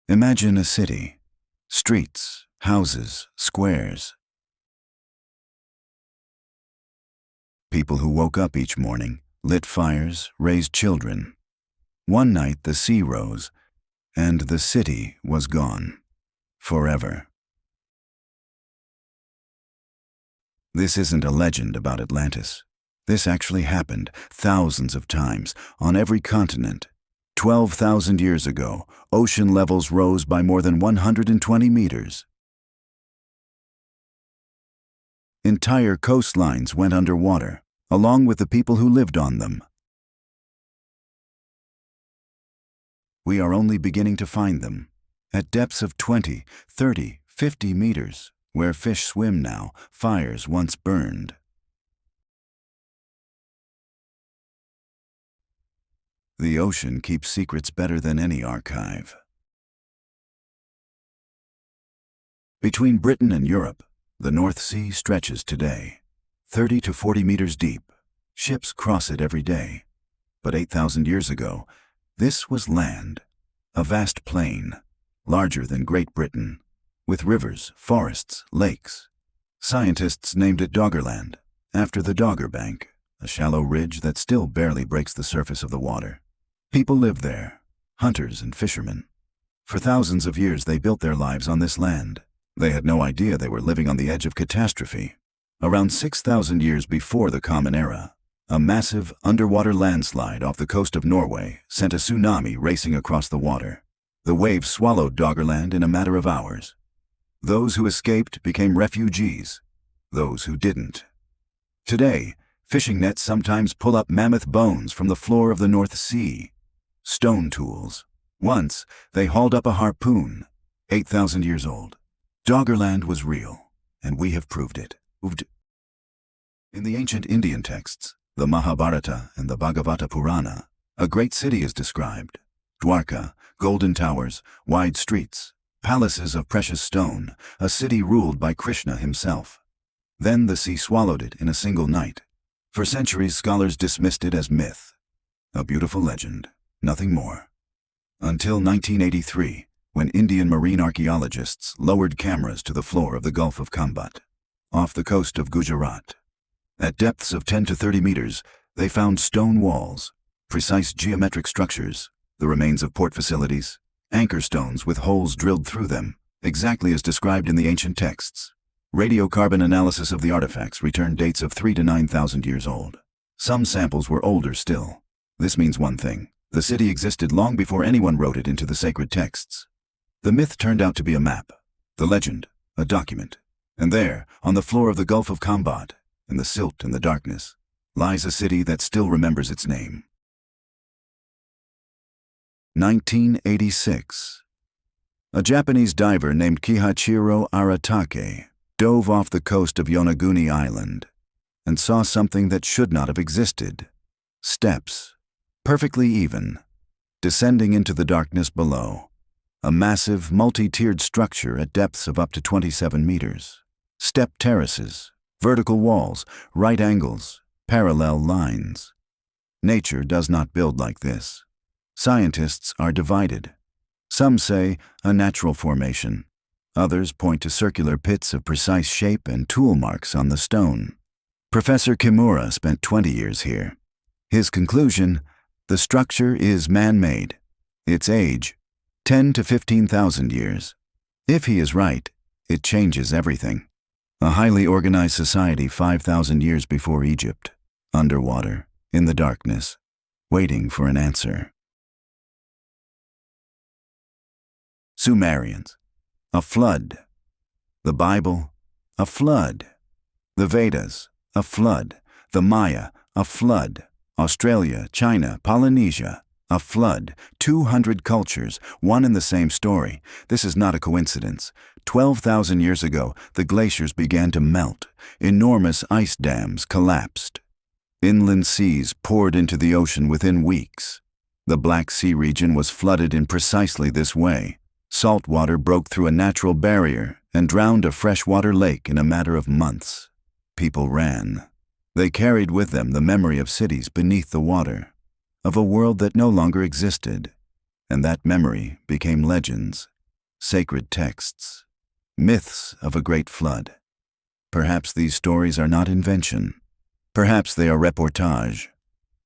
Imagine a city. Streets, houses, squares. People who woke up each morning, lit fires, raised children. One night the sea rose, and the city was gone. Forever. This isn't a legend about Atlantis. This actually happened thousands of times on every continent. 12,000 years ago, ocean levels rose by more than 120 meters. Entire coastlines went underwater, along with the people who lived on them. We are only beginning to find them. At depths of 20, 30, 50 meters, where fish swim now, fires once burned. The ocean keeps secrets better than any archive. Between Britain and Europe, the North Sea stretches today, 30 to 40 meters deep. Ships cross it every day. But 8,000 years ago, this was land, a vast plain, larger than Great Britain, with rivers, forests, lakes. Scientists named it Doggerland, after the Dogger Bank, a shallow ridge that still barely breaks the surface of the water. People lived there, hunters and fishermen. For thousands of years they built their lives on this land. They had no idea they were living on the edge of catastrophe. Around 6,000 years before the Common Era, a massive underwater landslide off the coast of Norway sent a tsunami racing across the water. The waves swallowed Doggerland in a matter of hours. Those who escaped became refugees, those who didn't. Today, fishing nets sometimes pull up mammoth bones from the floor of the North Sea. Stone tools. Once, they hauled up a harpoon, 8,000 years old. Doggerland was real, and we have proved it. In the ancient Indian texts, the Mahabharata and the Bhagavata Purana, a great city is described. Dwarka, golden towers, wide streets, palaces of precious stone, a city ruled by Krishna himself. Then the sea swallowed it in a single night. For centuries, scholars dismissed it as myth. A beautiful legend, nothing more. Until 1983, when Indian marine archaeologists lowered cameras to the floor of the Gulf of Kambat, off the coast of Gujarat. At depths of 10 to 30 meters, they found stone walls, precise geometric structures, the remains of port facilities, anchor stones with holes drilled through them, exactly as described in the ancient texts. Radiocarbon analysis of the artifacts returned dates of 3,000 to 9,000 years old. Some samples were older still. This means one thing: the city existed long before anyone wrote it into the sacred texts. The myth turned out to be a map, the legend, a document. And there, on the floor of the Gulf of Kambat, in the silt and the darkness, lies a city that still remembers its name. 1986. A Japanese diver named Kihachiro Aratake dove off the coast of Yonaguni Island and saw something that should not have existed. Steps, perfectly even, descending into the darkness below. A massive, multi-tiered structure at depths of up to 27 meters. Step terraces, vertical walls, right angles, parallel lines. Nature does not build like this. Scientists are divided. Some say a natural formation. Others point to circular pits of precise shape and tool marks on the stone. Professor Kimura spent 20 years here. His conclusion: the structure is man-made. Its age, 10 to 15,000 years. If he is right, it changes everything. A highly organized society 5,000 years before Egypt, underwater, in the darkness, waiting for an answer. Sumerians, a flood. The Bible, a flood. The Vedas, a flood. The Maya, a flood. Australia, China, Polynesia, a flood. 200 cultures, one and the same story. This is not a coincidence. 12,000 years ago, the glaciers began to melt. Enormous ice dams collapsed. Inland seas poured into the ocean within weeks. The Black Sea region was flooded in precisely this way. Salt water broke through a natural barrier and drowned a freshwater lake in a matter of months. People ran. They carried with them the memory of cities beneath the water, of a world that no longer existed, and that memory became legends. sacred texts, myths of a great flood. Perhaps these stories are not invention. Perhaps they are reportage,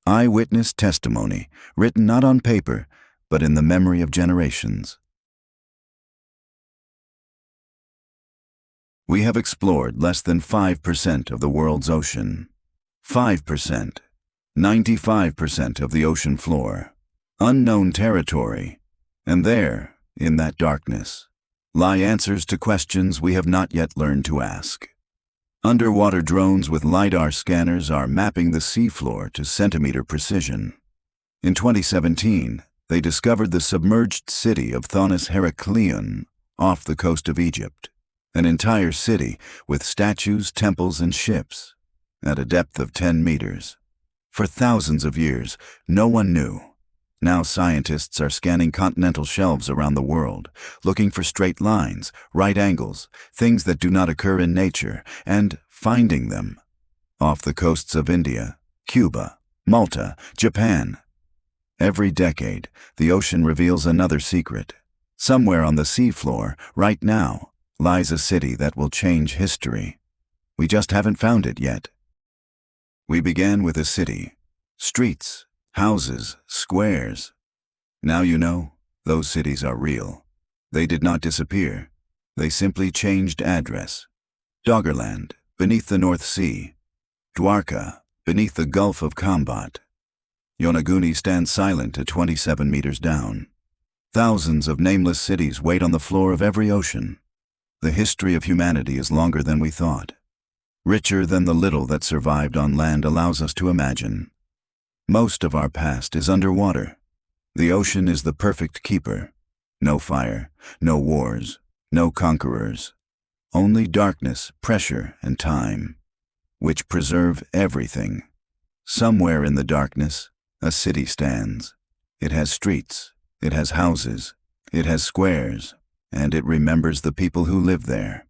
eyewitness testimony, written not on paper, but in the memory of generations. We have explored less than 5% of the world's ocean. 5%. 95% of the ocean floor. Unknown territory. And there, in that darkness, lie answers to questions we have not yet learned to ask. Underwater drones with LiDAR scanners are mapping the seafloor to centimeter precision. In 2017, they discovered the submerged city of Thonis Heraklion off the coast of Egypt. An entire city with statues, temples, and ships at a depth of 10 meters. For thousands of years, no one knew. Now scientists are scanning continental shelves around the world, looking for straight lines, right angles, things that do not occur in nature, and finding them. Off the coasts of India, Cuba, Malta, Japan. Every decade, the ocean reveals another secret. Somewhere on the seafloor, right now, lies a city that will change history. We just haven't found it yet. We began with a city. Streets, houses, squares. Now you know, those cities are real. They did not disappear. They simply changed address. Doggerland, beneath the North Sea. Dwarka, beneath the Gulf of Combat. Yonaguni stands silent at 27 meters down. Thousands of nameless cities wait on the floor of every ocean. The history of humanity is longer than we thought. Richer than the little that survived on land allows us to imagine. Most of our past is underwater. The ocean is the perfect keeper. No fire, no wars, no conquerors. Only darkness, pressure, and time, which preserve everything. Somewhere in the darkness, a city stands. It has streets, it has houses, it has squares, and it remembers the people who live there.